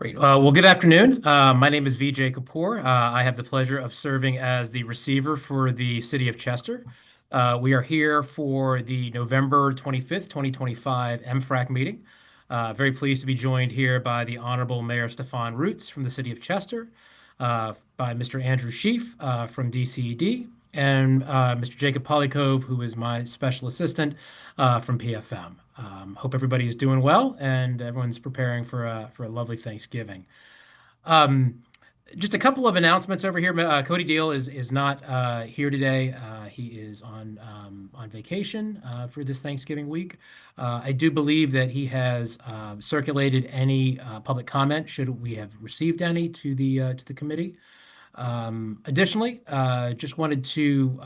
Great. Good afternoon. My name is VJ Kapoor. I have the pleasure of serving as the receiver for the city of Chester. We are here for the November 25th, 2025 MFRAC meeting. Very pleased to be joined here by the Honorable Mayor Stefan Roots from the city of Chester, by Mr. Andrew Sheaf from DCED, and Mr. Jacob Polykove, who is my special assistant from PFM. Hope everybody is doing well and everyone's preparing for a lovely Thanksgiving. Um, just a couple of announcements over here. Cody Deal is not here today. He is on vacation for this Thanksgiving week. I do believe that he has circulated any public comment, should we have received any, to the committee. Additionally, just wanted to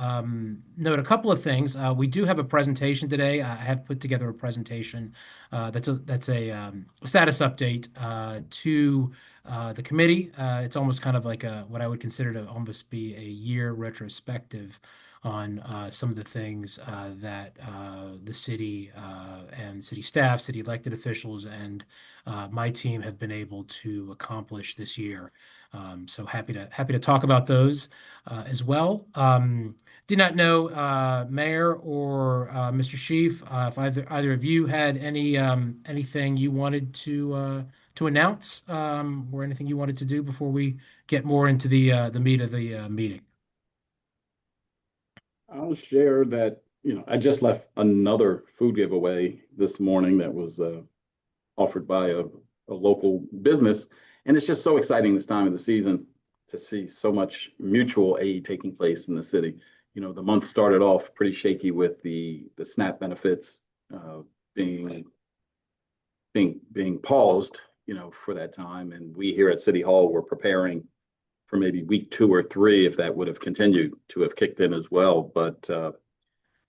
note a couple of things. We do have a presentation today. I have put together a presentation that's a status update to the committee. It's almost kind of like what I would consider to almost be a year retrospective on some of the things that the city and city staff, city elected officials, and my team have been able to accomplish this year. So happy to talk about those as well. Did not know, Mayor or Mr. Sheaf, if either of you had anything you wanted to announce, or anything you wanted to do before we get more into the meat of the meeting. I'll share that, I just left another food giveaway this morning that was offered by a local business. And it's just so exciting this time of the season to see so much mutual aid taking place in the city. The month started off pretty shaky with the SNAP benefits being paused, for that time. And we here at City Hall were preparing for maybe week 2 or 3 if that would have continued to have kicked in as well. But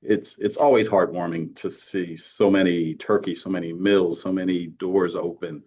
it's always heartwarming to see so many turkeys, so many mills, so many doors open.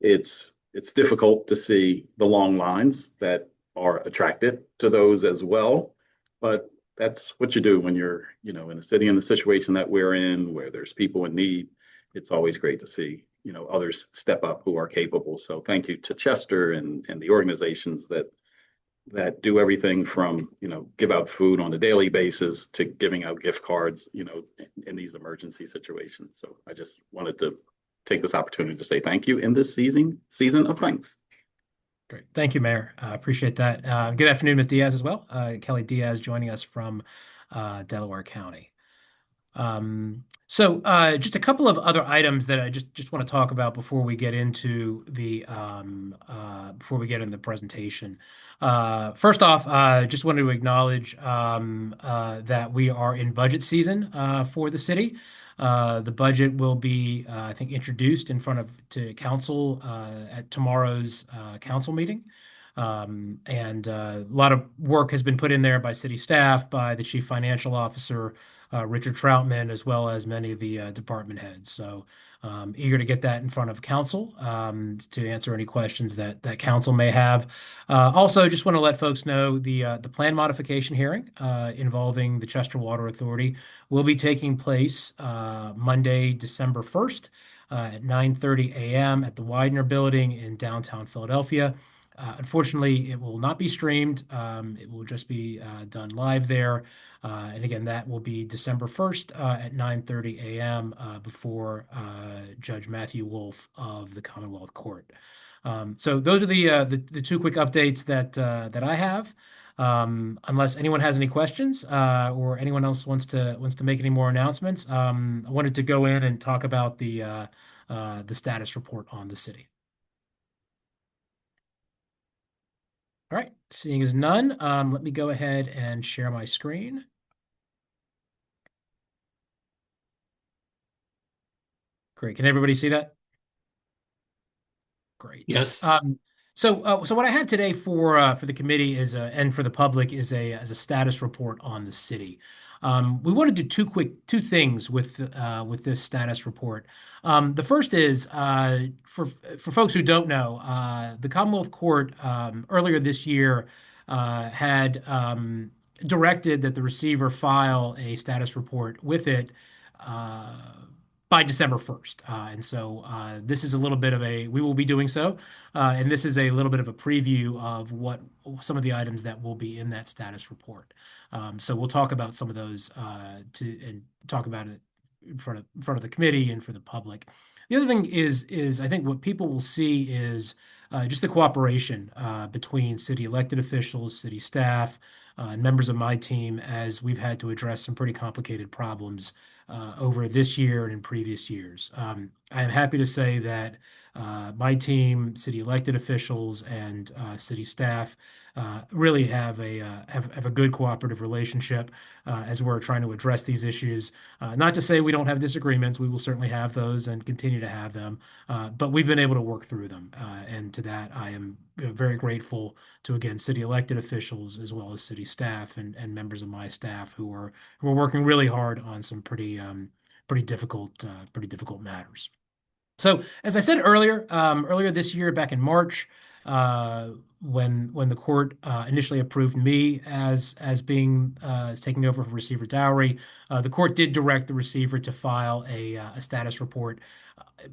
It's difficult to see the long lines that are attracted to those as well, but that's what you do when you're, in a city in the situation that we're in, where there's people in need. It's always great to see, others step up who are capable. So thank you to Chester and the organizations that do everything from, give out food on a daily basis to giving out gift cards, in these emergency situations. So I just wanted to take this opportunity to say thank you in this season of thanks. Great. Thank you, Mayor. Appreciate that. Good afternoon, Ms. Diaz as well. Kelly Diaz joining us from Delaware County. Just a couple of other items that I just want to talk about before we get into the presentation. First off, just wanted to acknowledge that we are in budget season for the city. The budget will be, I think, introduced to council at tomorrow's council meeting. And a lot of work has been put in there by city staff, by the chief financial officer, Richard Troutman, as well as many of the department heads. So eager to get that in front of council to answer any questions that council may have. Also, just want to let folks know the plan modification hearing involving the Chester Water Authority will be taking place Monday, December 1st at 9:30 a.m. at the Widener Building in downtown Philadelphia. Unfortunately, it will not be streamed. It will just be done live there. And again, that will be December 1st at 9:30 a.m. Before Judge Matthew Wolf of the Commonwealth Court. So those are the two quick updates that I have. Unless anyone has any questions or anyone else wants to make any more announcements, I wanted to go in and talk about the status report on the city. All right, seeing as none, let me go ahead and share my screen. Great. Can everybody see that? Great. Yes. So what I have today for the committee and for the public is a status report on the city. We want to do two things with this status report. The first is for folks who don't know, the Commonwealth Court earlier this year had directed that the receiver file a status report with it. by December 1st. And so this is a little bit of we will be doing so. And this is a little bit of a preview of what some of the items that will be in that status report. So we'll talk about some of those and talk about it in front of the committee and for the public. The other thing is I think what people will see is just the cooperation between city elected officials, city staff, and members of my team as we've had to address some pretty complicated problems over this year and in previous years. I am happy to say that my team, city elected officials, and city staff really have a good cooperative relationship as we're trying to address these issues. Not to say we don't have disagreements; we will certainly have those and continue to have them. But we've been able to work through them, and to that I am very grateful to again city elected officials as well as city staff and members of my staff who are working really hard on some pretty difficult matters. So, as I said earlier this year, back in March, uh, when the court initially approved me as taking over for receiver dowry, the court did direct the receiver to file a status report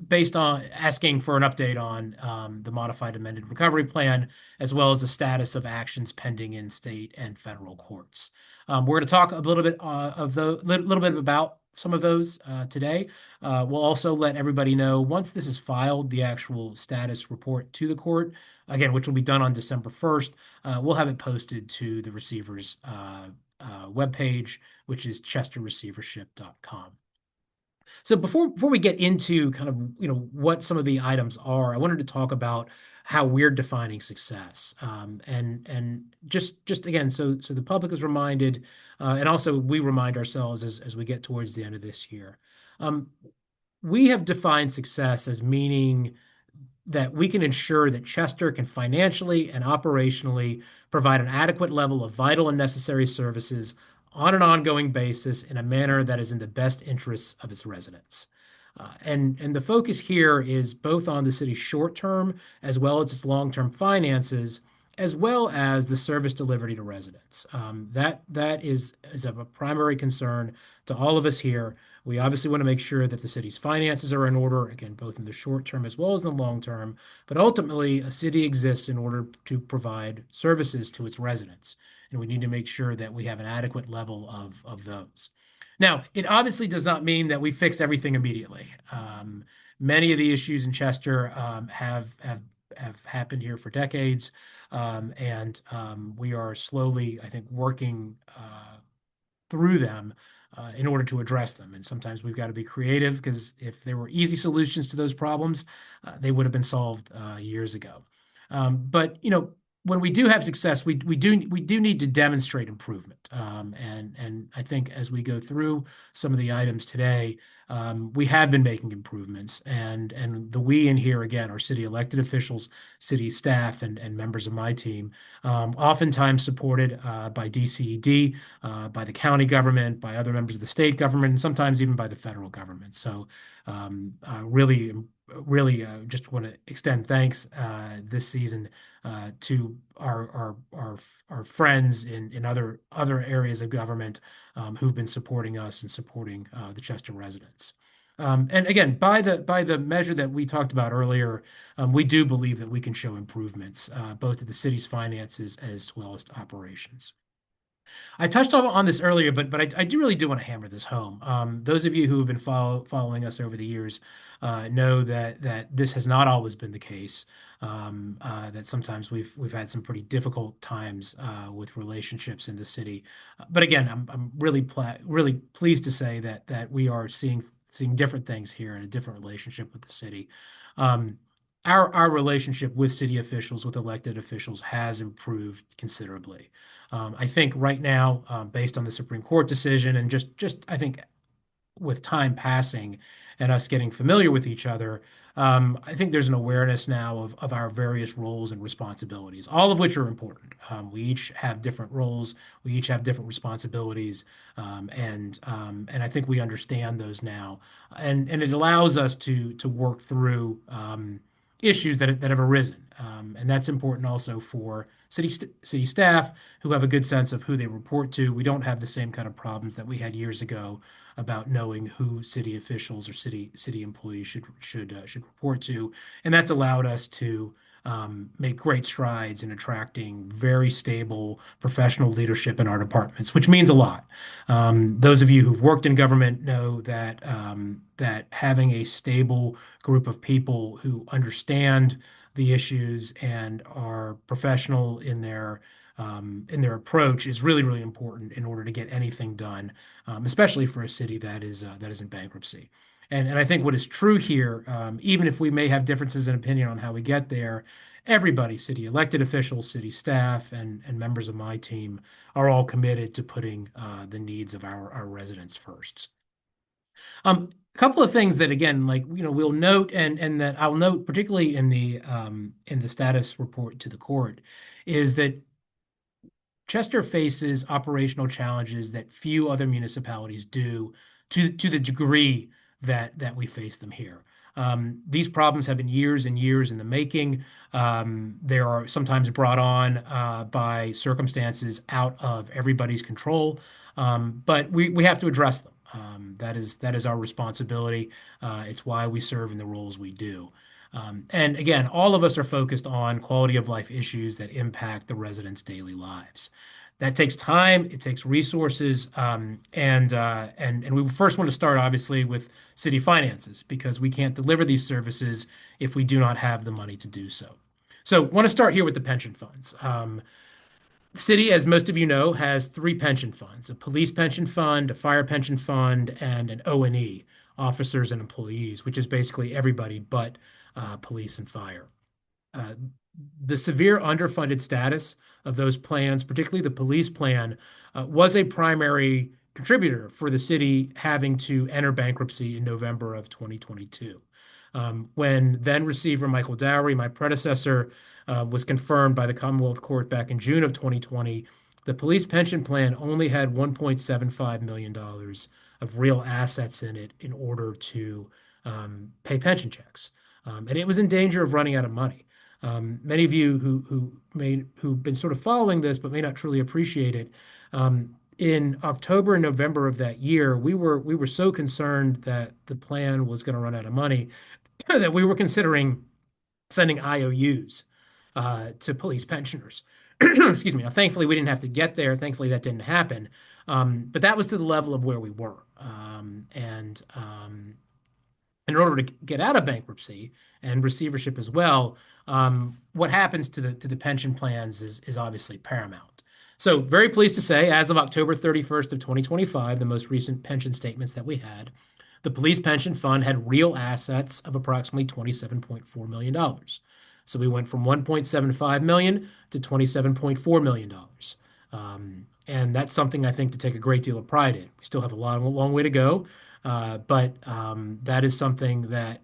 based on asking for an update on the modified amended recovery plan, as well as the status of actions pending in state and federal courts. We're going to talk a little bit little bit about some of those today. We'll also let everybody know once this is filed, the actual status report to the court, again, which will be done on December 1st. We'll have it posted to the receiver's webpage, which is chesterreceivership.com. So before we get into kind of what some of the items are, I wanted to talk about how we're defining success, and just again, so the public is reminded, and also we remind ourselves as we get towards the end of this year. Um, we have defined success as meaning that we can ensure that Chester can financially and operationally provide an adequate level of vital and necessary services on an ongoing basis in a manner that is in the best interests of its residents. And the focus here is both on the city's short-term as well as its long-term finances, as well as the service delivery to residents. That is of a primary concern to all of us here. We obviously want to make sure that the city's finances are in order, again, both in the short term as well as the long term. But ultimately, a city exists in order to provide services to its residents. And we need to make sure that we have an adequate level of those. Now, it obviously does not mean that we fixed everything immediately. Many of the issues in Chester have happened here for decades, and we are slowly, I think, working through them in order to address them. And sometimes we've got to be creative because if there were easy solutions to those problems, they would have been solved years ago. But when we do have success, we do need to demonstrate improvement. And I think as we go through some of the items today, we have been making improvements. And the we in here again are city elected officials, city staff, and members of my team, oftentimes supported by DCED, by the county government, by other members of the state government, and sometimes even by the federal government. So really just want to extend thanks this season to our friends in other areas of government who've been supporting us and supporting the Chester residents. And again, by the measure that we talked about earlier, we do believe that we can show improvements both to the city's finances as well as to operations. I touched on this earlier, but I do really do want to hammer this home. Those of you who have been following us over the years know that this has not always been the case. That sometimes we've had some pretty difficult times with relationships in the city. But again, I'm really pleased to say that we are seeing different things here and a different relationship with the city. Um, our relationship with city officials, with elected officials, has improved considerably. I think right now, based on the Supreme Court decision and just I think with time passing and us getting familiar with each other, I think there's an awareness now of our various roles and responsibilities, all of which are important. We each have different roles, we each have different responsibilities, and I think we understand those now, and it allows us to work through. issues that have arisen. And that's important also for city staff who have a good sense of who they report to. We don't have the same kind of problems that we had years ago about knowing who city officials or city employees should report to, and that's allowed us to make great strides in attracting very stable professional leadership in our departments, which means a lot. Those of you who've worked in government know that having a stable group of people who understand the issues and are professional in their approach is really, really important in order to get anything done, especially for a city that is in bankruptcy. And I think what is true here, even if we may have differences in opinion on how we get there, everybody, city elected officials, city staff, and members of my team are all committed to putting the needs of our residents first. A couple of things that again, like we'll note and that I'll note particularly in the status report to the court is that Chester faces operational challenges that few other municipalities do to the degree that we face them here. These problems have been years and years in the making. They are sometimes brought on by circumstances out of everybody's control, but we have to address them. That is our responsibility. It's why we serve in the roles we do. And again, all of us are focused on quality of life issues that impact the residents' daily lives. That takes time, it takes resources, and we first want to start obviously with city finances because we can't deliver these services if we do not have the money to do so. So, I want to start here with the pension funds. The city, as most of you know, has three pension funds: a police pension fund, a fire pension fund, and an O&E, officers and employees, which is basically everybody but police and fire. Uh, the severe underfunded status of those plans, particularly the police plan, was a primary contributor for the city having to enter bankruptcy in November of 2022. When then receiver Michael Dowry, my predecessor, was confirmed by the Commonwealth Court back in June of 2020, the police pension plan only had $1.75 million of real assets in it in order to pay pension checks. And it was in danger of running out of money. Many of you who've been sort of following this but may not truly appreciate it, in October and November of that year, we were so concerned that the plan was going to run out of money that we were considering sending IOUs to police pensioners. Excuse me. Now, thankfully, we didn't have to get there. Thankfully, that didn't happen. But that was to the level of where we were. And in order to get out of bankruptcy and receivership as well, what happens to the pension plans is obviously paramount. So very pleased to say, as of October 31st of 2025, the most recent pension statements that we had, the police pension fund had real assets of approximately $27.4 million. So we went from 1.75 million to $27.4 million. And that's something I think to take a great deal of pride in. We still have a long way to go, but that is something that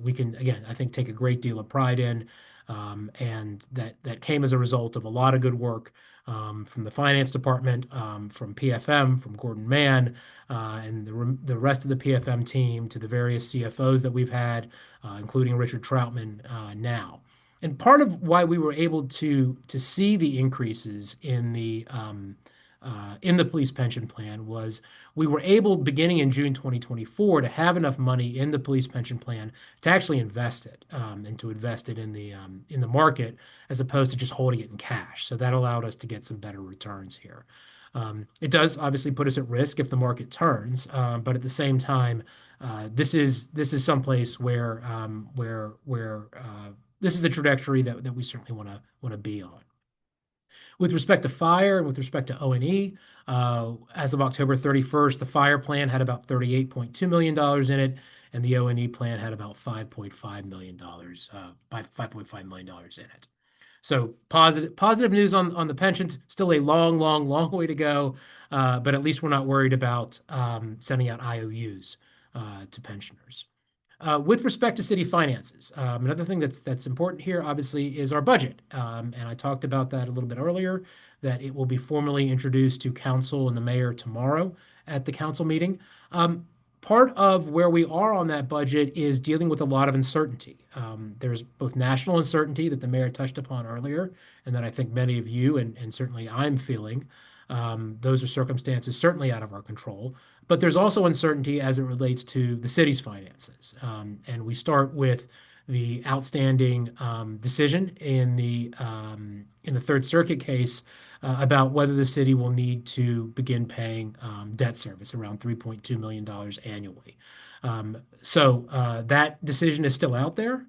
we can, again, I think take a great deal of pride in. And that came as a result of a lot of good work from the finance department, from PFM, from Gordon Mann, and the rest of the PFM team to the various CFOs that we've had, including Richard Troutman now. And part of why we were able to see the increases in the police pension plan was we were able, beginning in June 2024, to have enough money in the police pension plan to actually invest it and to invest it in the market as opposed to just holding it in cash. So that allowed us to get some better returns here. It does obviously put us at risk if the market turns, but at the same time, this is someplace where this is the trajectory that we certainly want to be on. With respect to fire and with respect to O&E, as of October 31st, the fire plan had about $38.2 million in it, and the O&E plan had about $5.5 million, $5.5 million in it. So positive news on the pensions. Still a long way to go, but at least we're not worried about sending out IOUs to pensioners. With respect to city finances, another thing that's important here, obviously, is our budget. And I talked about that a little bit earlier, that it will be formally introduced to council and the mayor tomorrow at the council meeting. part of where we are on that budget is dealing with a lot of uncertainty. There's both national uncertainty that the mayor touched upon earlier, and that I think many of you and certainly I'm feeling. Those are circumstances certainly out of our control. But there's also uncertainty as it relates to the city's finances. And we start with the outstanding decision in the Third Circuit case about whether the city will need to begin paying debt service around $3.2 million annually. That decision is still out there.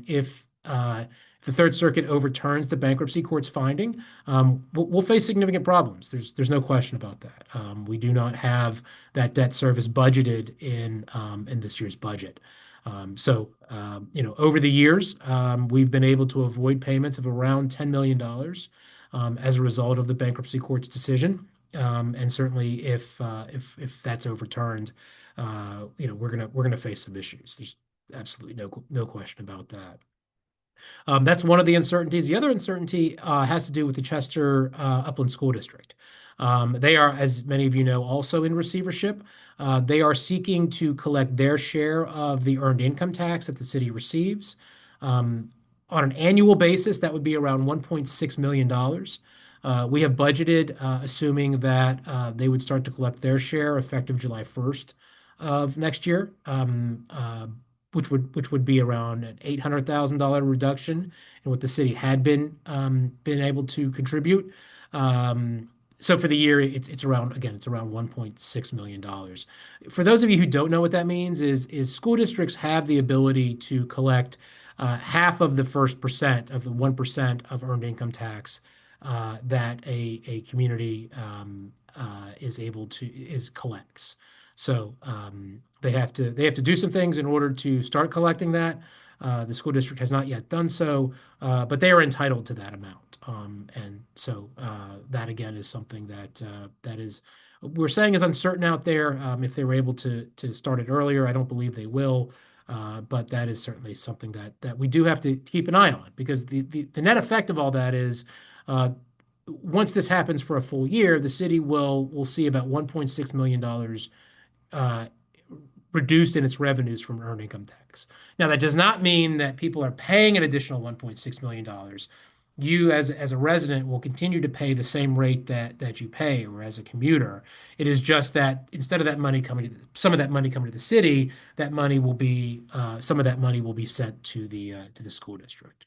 If the Third Circuit overturns the bankruptcy court's finding, we'll face significant problems. There's no question about that. We do not have that debt service budgeted in this year's budget. Over the years, we've been able to avoid payments of around $10 million as a result of the bankruptcy court's decision. And certainly, if that's overturned, we're gonna face some issues. There's absolutely no question about that. That's one of the uncertainties. The other uncertainty has to do with the Chester Upland School District. They are, as many of you know, also in receivership. They are seeking to collect their share of the earned income tax that the city receives. On an annual basis, that would be around $1.6 million. We have budgeted, assuming that they would start to collect their share effective July 1st of next year, which would be around an $800,000 reduction in what the city had been able to contribute. So for the year, it's around $1.6 million. For those of you who don't know what that means, is school districts have the ability to collect half of the first percent of the 1% of earned income tax that a community collects. So they have to do some things in order to start collecting that. The school district has not yet done so, but they are entitled to that amount. That again is something that is we're saying is uncertain out there. If they were able to start it earlier, I don't believe they will. But that is certainly something that we do have to keep an eye on, because the net effect of all that is once this happens for a full year, the city will see about $1.6 million reduced in its revenues from earned income tax. Now, that does not mean that people are paying an additional $1.6 million. You, as a resident, will continue to pay the same rate that you pay, or as a commuter. It is just that instead of some of that money coming to the city, some of that money will be sent to the school district.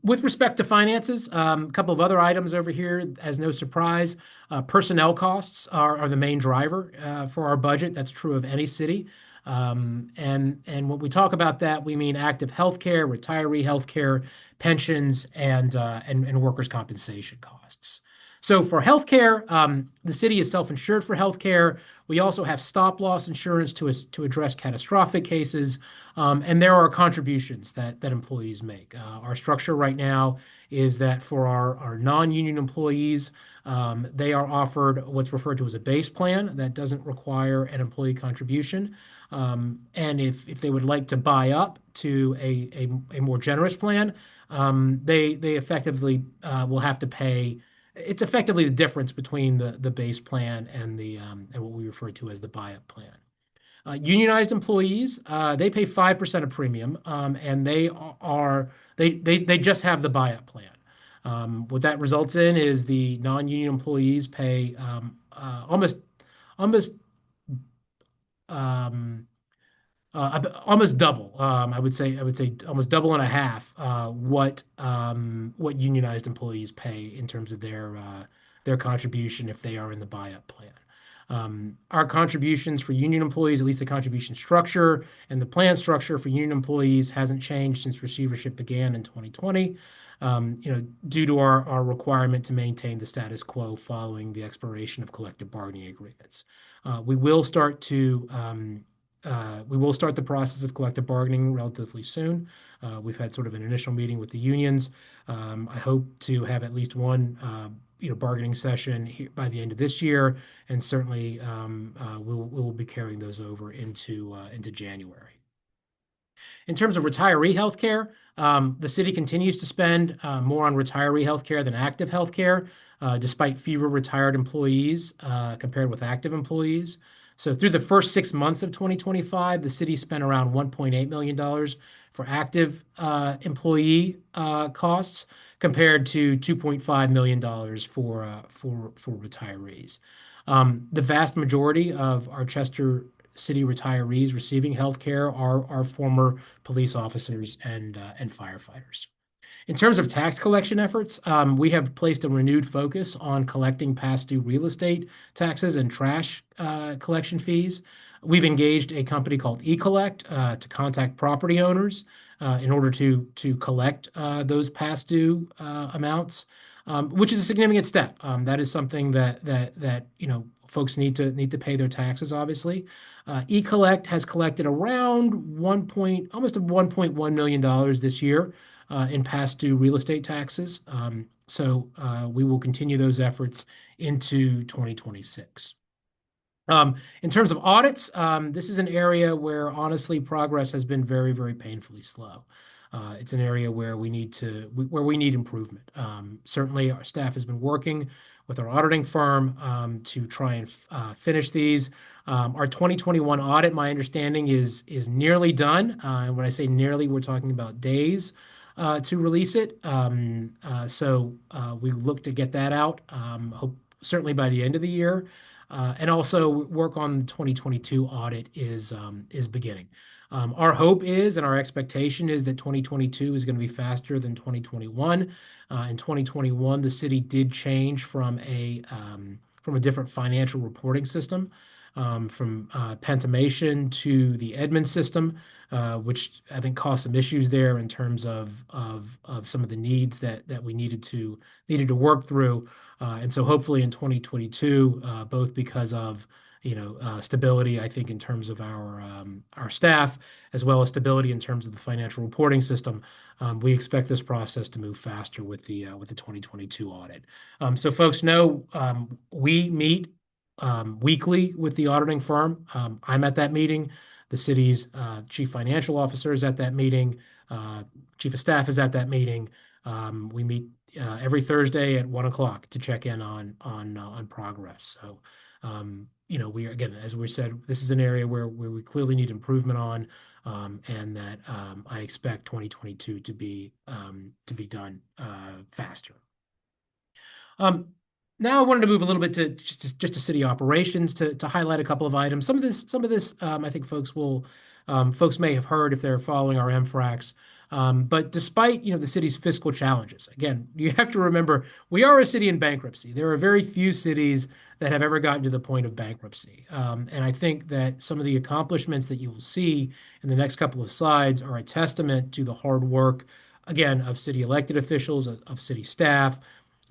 With respect to finances, a couple of other items over here, as no surprise. Personnel costs are the main driver for our budget. That's true of any city. And when we talk about that, we mean active healthcare, retiree healthcare, pensions, and workers' compensation costs. So for healthcare, the city is self-insured for healthcare. We also have stop-loss insurance to address catastrophic cases, and there are contributions that employees make. Our structure right now is that for our non-union employees, they are offered what's referred to as a base plan that doesn't require an employee contribution. And if they would like to buy up to a more generous plan, they effectively will have to pay. It's effectively the difference between the base plan and what we refer to as the buy-up plan. Unionized employees, they pay 5% of premium, and they just have the buy-up plan. What that results in is the non-union employees pay almost double. I would say almost double and a half what unionized employees pay in terms of their contribution if they are in the buy-up plan. Our contributions for union employees, at least the contribution structure and the plan structure for union employees, hasn't changed since receivership began in 2020. Due to our requirement to maintain the status quo following the expiration of collective bargaining agreements. We will start the process of collective bargaining relatively soon. We've had sort of an initial meeting with the unions. I hope to have at least one bargaining session here by the end of this year, and certainly we will be carrying those over into January. In terms of retiree healthcare, the city continues to spend more on retiree healthcare than active healthcare, despite fewer retired employees compared with active employees. So through the first 6 months of 2025, the city spent around $1.8 million for active employee costs compared to $2.5 million for retirees. The vast majority of our Chester City retirees receiving health care are former police officers and firefighters. In terms of tax collection efforts, we have placed a renewed focus on collecting past due real estate taxes and trash collection fees. We've engaged a company called eCollect to contact property owners in order to collect those past due amounts, which is a significant step. That is something that folks need to pay their taxes, obviously. eCollect has collected around almost $1.1 million this year in past due real estate taxes. So we will continue those efforts into 2026. In terms of audits, this is an area where honestly progress has been very, very painfully slow. It's an area where we need improvement. Certainly, our staff has been working with our auditing firm to try and finish these. Our 2021 audit, my understanding, is nearly done. And when I say nearly, we're talking about days to release it. So we look to get that out, hope certainly by the end of the year. And also work on the 2022 audit is beginning. Our hope is and our expectation is that 2022 is going to be faster than 2021. In 2021, the city did change from a different financial reporting system, from Pentimation to the Edmund system, which I think caused some issues there in terms of some of the needs that we needed to work through. And so hopefully in 2022, both because of stability, I think in terms of our staff, as well as stability in terms of the financial reporting system, we expect this process to move faster with the 2022 audit. So folks know we meet weekly with the auditing firm. I'm at that meeting. The city's chief financial officer is at that meeting. Chief of staff is at that meeting. We meet every Thursday at 1 o'clock to check in on progress. So, we again, as we said, this is an area where we clearly need improvement on, and that I expect 2022 to be done faster. Now I wanted to move a little bit to just to city operations to highlight a couple of items. Some of this I think folks may have heard if they're following our MFRACs. But despite the city's fiscal challenges, again, you have to remember we are a city in bankruptcy. There are very few cities that have ever gotten to the point of bankruptcy. And I think that some of the accomplishments that you will see in the next couple of slides are a testament to the hard work, again, of city elected officials, of city staff,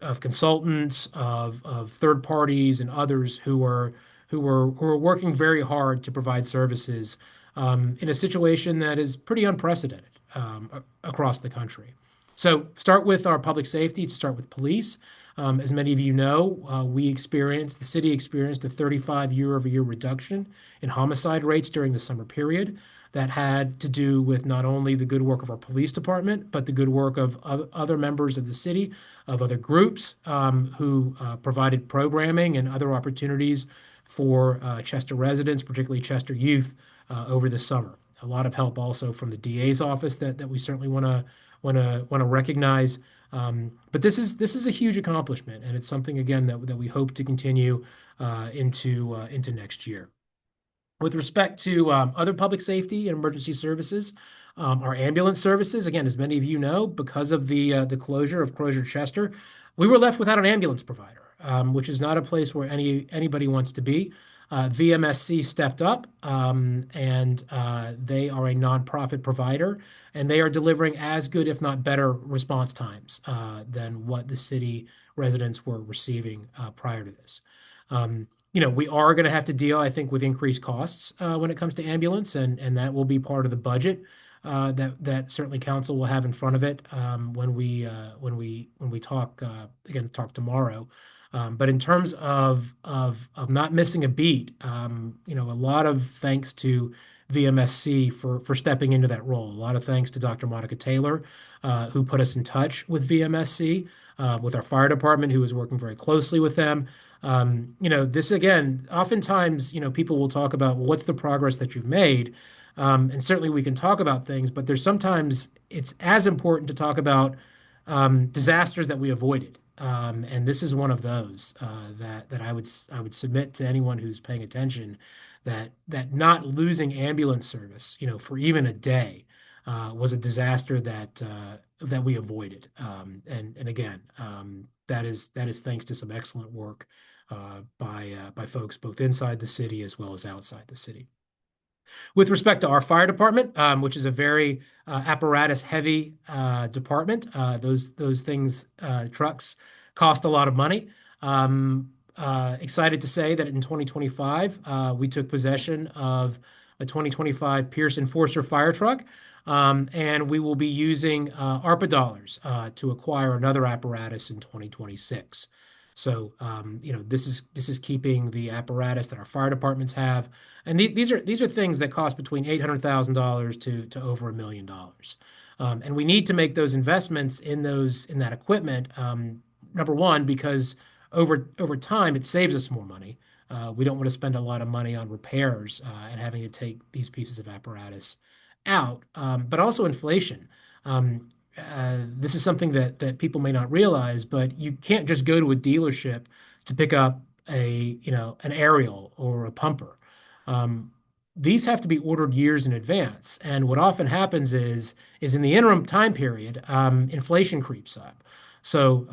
of consultants, of third parties, and others who are working very hard to provide services in a situation that is pretty unprecedented across the country. So start with our public safety, to start with police. As many of you know, the city experienced a 35 year-over-year reduction in homicide rates during the summer period. That had to do with not only the good work of our police department, but the good work of other members of the city, of other groups who provided programming and other opportunities for Chester residents, particularly Chester youth, over the summer. A lot of help also from the DA's office that we certainly want to recognize. But this is a huge accomplishment, and it's something again that we hope to continue into next year. With respect to other public safety and emergency services, our ambulance services, again, as many of you know, because of the closure of Crozier Chester, we were left without an ambulance provider, which is not a place where anybody wants to be. VMSC stepped up, and they are a nonprofit provider, and they are delivering as good, if not better, response times than what the city residents were receiving prior to this. We are going to have to deal, I think, with increased costs when it comes to ambulance, and that will be part of the budget that certainly council will have in front of it when we talk tomorrow. But in terms of not missing a beat, a lot of thanks to VMSC for stepping into that role. A lot of thanks to Dr. Monica Taylor, who put us in touch with VMSC, with our fire department, who is working very closely with them. This again, oftentimes, people will talk about what's the progress that you've made. And certainly we can talk about things, but there's sometimes it's as important to talk about disasters that we avoided. And this is one of those that I would submit to anyone who's paying attention that not losing ambulance service, for even a day, was a disaster that we avoided. And again, that is thanks to some excellent work by folks both inside the city as well as outside the city. With respect to our fire department, which is a very apparatus-heavy department, those things, trucks, cost a lot of money. Excited to say that in 2025, we took possession of a 2025 Pierce Enforcer fire truck, and we will be using ARPA dollars to acquire another apparatus in 2026. So, this is keeping the apparatus that our fire departments have, and these are things that cost between $800,000 to over $1 million. And we need to make those investments in that equipment. Number one, because over time it saves us more money. We don't want to spend a lot of money on repairs and having to take these pieces of apparatus out. But also inflation. This is something that people may not realize, but you can't just go to a dealership to pick up an aerial or a pumper. Um, these have to be ordered years in advance, and what often happens is in the interim time period, inflation creeps up. So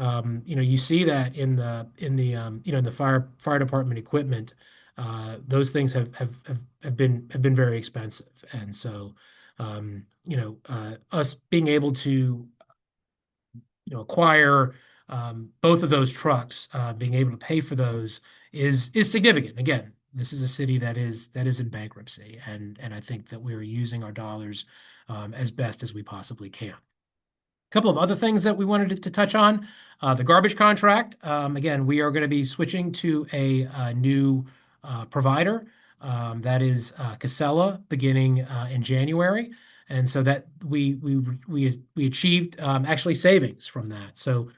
you see that in the fire department equipment, those things have been very expensive, and so us being able to acquire both of those trucks, being able to pay for those is significant. Again, this is a city that is in bankruptcy, and I think that we're using our dollars as best as we possibly can. A couple of other things that we wanted to touch on. The garbage contract. Again, we are going to be switching to a new provider. That is Casella beginning in January. And so that we achieved actually savings from that. So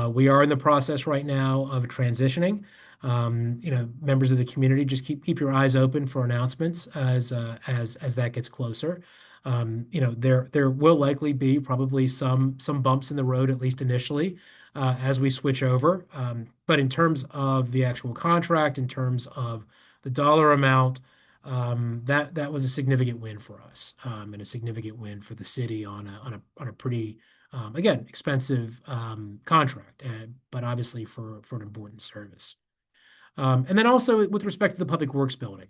we are in the process right now of transitioning. Members of the community, just keep your eyes open for announcements as that gets closer. There will likely be probably some bumps in the road, at least initially, as we switch over. But in terms of the actual contract, in terms of the dollar amount, that was a significant win for us, and a significant win for the city on a pretty again expensive contract, but obviously for an important service. And then also with respect to the Public Works building,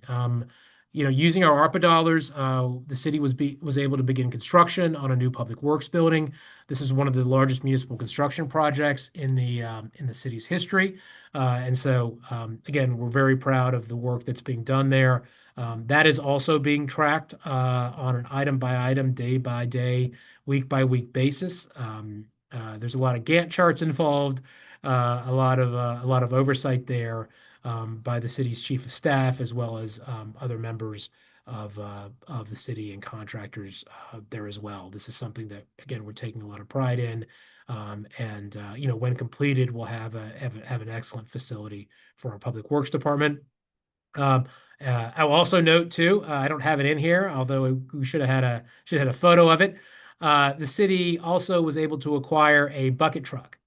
using our ARPA dollars, the city was able to begin construction on a new Public Works building. This is one of the largest municipal construction projects in the city's history, and so again, we're very proud of the work that's being done there. That is also being tracked on an item by item, day by day, week by week basis. There's a lot of Gantt charts involved, a lot of oversight there by the city's chief of staff, as well as other members of the city and contractors there as well. This is something that, again, we're taking a lot of pride in. And when completed, we'll have an excellent facility for our Public Works Department. Um, I'll also note too, I don't have it in here, although we should have had a photo of it. The city also was able to acquire a bucket truck,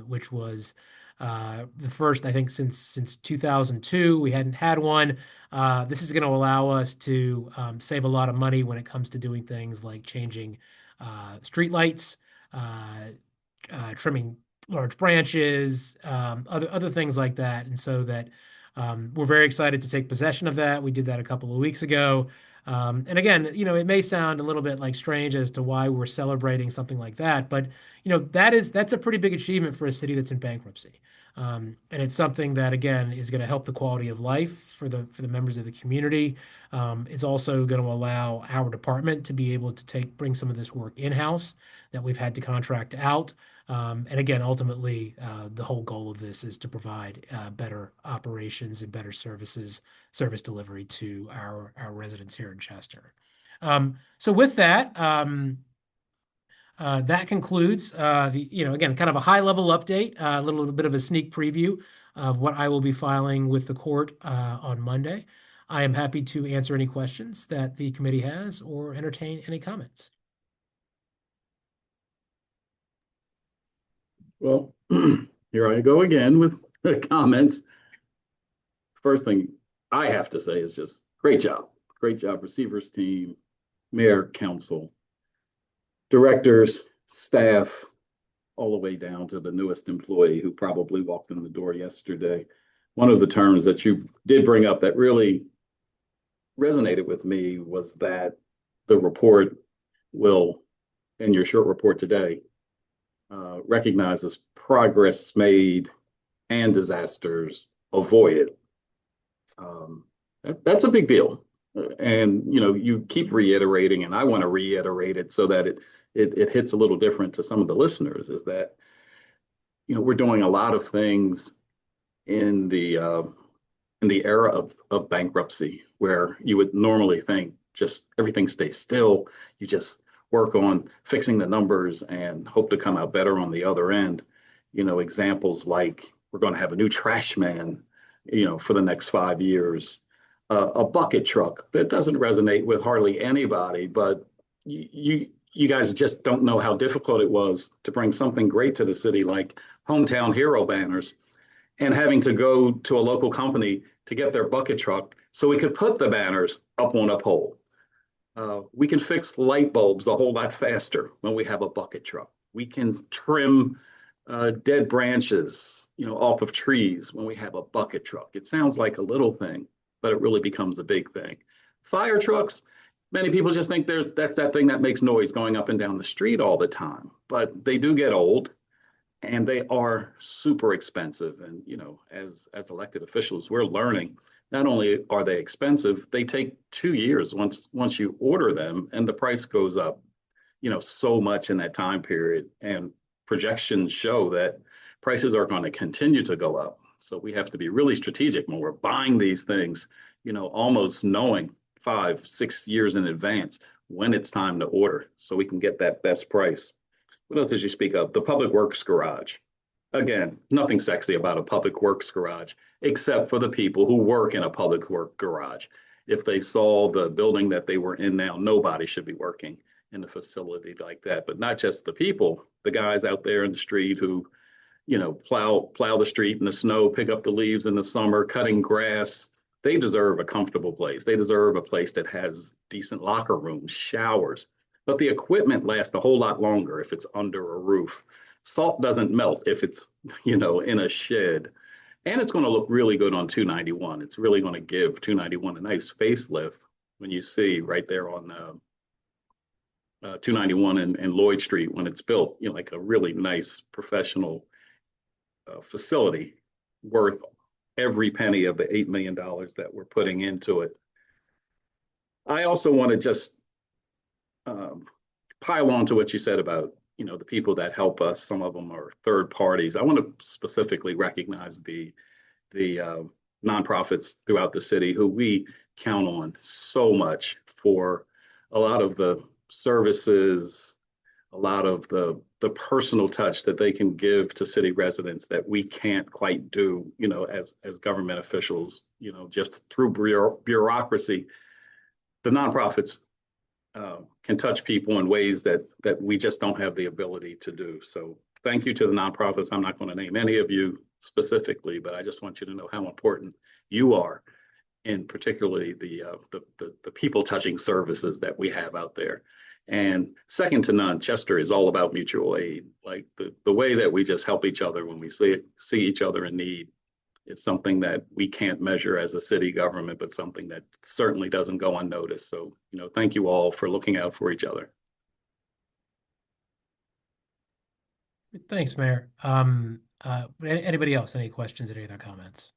which was the first, I think, since 2002. We hadn't had one. This is going to allow us to save a lot of money when it comes to doing things like changing street lights, trimming large branches, other things like that. And so that we're very excited to take possession of that. We did that a couple of weeks ago. And again, it may sound a little bit like strange as to why we're celebrating something like that, but that's a pretty big achievement for a city that's in bankruptcy. And it's something that, again, is going to help the quality of life for the members of the community. It's also going to allow our department to be able to bring some of this work in-house that we've had to contract out. And again, ultimately, the whole goal of this is to provide better operations and better service delivery to our residents here in Chester. So with that, that concludes again, kind of a high level update, a little bit of a sneak preview of what I will be filing with the court on Monday. I am happy to answer any questions that the committee has or entertain any comments. Well, here I go again with the comments. First thing I have to say is just great job, receivers team, mayor, council, directors, staff, all the way down to the newest employee who probably walked in the door yesterday. One of the terms that you did bring up that really resonated with me was that the report will, in your short report today, recognizes progress made and disasters avoided. That's a big deal. And you keep reiterating, and I want to reiterate it so that it hits a little different to some of the listeners, is that we're doing a lot of things in the era of bankruptcy where you would normally think just everything stays still. You just work on fixing the numbers and hope to come out better on the other end. Examples like we're going to have a new trash man, for the next 5 years, a bucket truck that doesn't resonate with hardly anybody, but you guys just don't know how difficult it was to bring something great to the city like hometown hero banners and having to go to a local company to get their bucket truck so we could put the banners up on a pole. We can fix light bulbs a whole lot faster when we have a bucket truck. We can trim dead branches, off of trees when we have a bucket truck. It sounds like a little thing, but it really becomes a big thing. Fire trucks, many people just think that's that thing that makes noise going up and down the street all the time, but they do get old and they are super expensive. And as elected officials, we're learning not only are they expensive, they take 2 years once you order them, and the price goes up, so much in that time period. And projections show that prices are going to continue to go up. So we have to be really strategic when we're buying these things, almost knowing 5-6 years in advance when it's time to order so we can get that best price. What else did you speak of? The public works garage. Again, nothing sexy about a public works garage, except for the people who work in a public work garage. If they saw the building that they were in now, nobody should be working in a facility like that. But not just the people, the guys out there in the street who, plow the street in the snow, pick up the leaves in the summer, cutting grass. They deserve a comfortable place. They deserve a place that has decent locker rooms, showers. But the equipment lasts a whole lot longer if it's under a roof. Salt doesn't melt if it's, in a shed. And it's going to look really good on 291. It's really going to give 291 a nice facelift when you see right there on 291 and Lloyd Street when it's built, like a really nice professional facility worth every penny of the $8 million that we're putting into it. I also want to just pile on to what you said about the people that help us. Some of them are third parties. I want to specifically recognize the nonprofits throughout the city who we count on so much for a lot of the services, a lot of the personal touch that they can give to city residents that we can't quite do, as government officials, just through bureaucracy. The nonprofits can touch people in ways that we just don't have the ability to do. So thank you to the nonprofits. I'm not going to name any of you specifically, but I just want you to know how important you are, in particularly the people touching services that we have out there. And second to none, Chester is all about mutual aid. Like the way that we just help each other when we see each other in need. It's something that we can't measure as a city government, but something that certainly doesn't go unnoticed. So, thank you all for looking out for each other. Thanks, Mayor. Anybody else? Any questions or any other comments?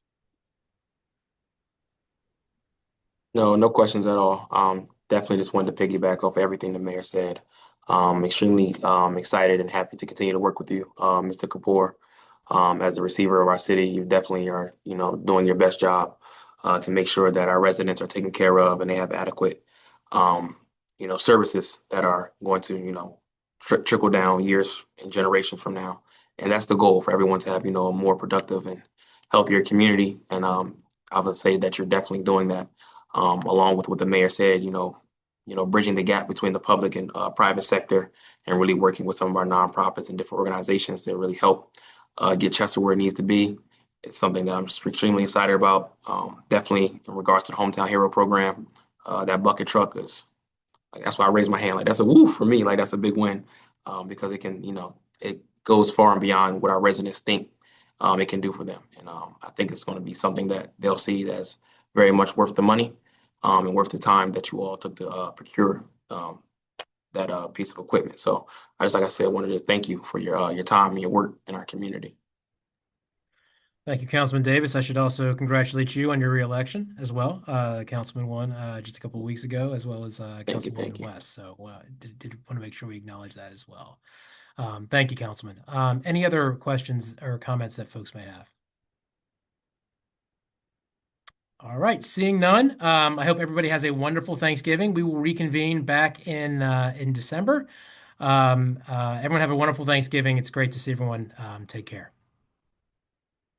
No, no questions at all. Definitely just wanted to piggyback off everything the mayor said. Extremely excited and happy to continue to work with you, Mr. Kapoor. As the receiver of our city, you definitely are, doing your best job to make sure that our residents are taken care of and they have adequate, services that are going to, trickle down years and generations from now. And that's the goal for everyone to have, a more productive and healthier community. And I would say that you're definitely doing that, along with what the mayor said. Bridging the gap between the public and private sector, and really working with some of our nonprofits and different organizations that really help get Chester where it needs to be. It's something that I'm extremely excited about. Definitely in regards to the Hometown Hero program, that bucket truck is like, that's why I raised my hand. Like that's a woo for me. Like that's a big win, because it can, it goes far and beyond what our residents think it can do for them. And I think it's going to be something that they'll see as very much worth the money, and worth the time that you all took to procure that piece of equipment. So like I said, wanted to thank you for your time and your work in our community. Thank you, Councilman Davis. I should also congratulate you on your reelection as well. Councilman won just a couple of weeks ago, as well as Thank you, Councilwoman thank you. West. So did want to make sure we acknowledge that as well. Thank you, Councilman. Any other questions or comments that folks may have? All right, seeing none. I hope everybody has a wonderful Thanksgiving. We will reconvene back in December. Everyone have a wonderful Thanksgiving. It's great to see everyone. Take care.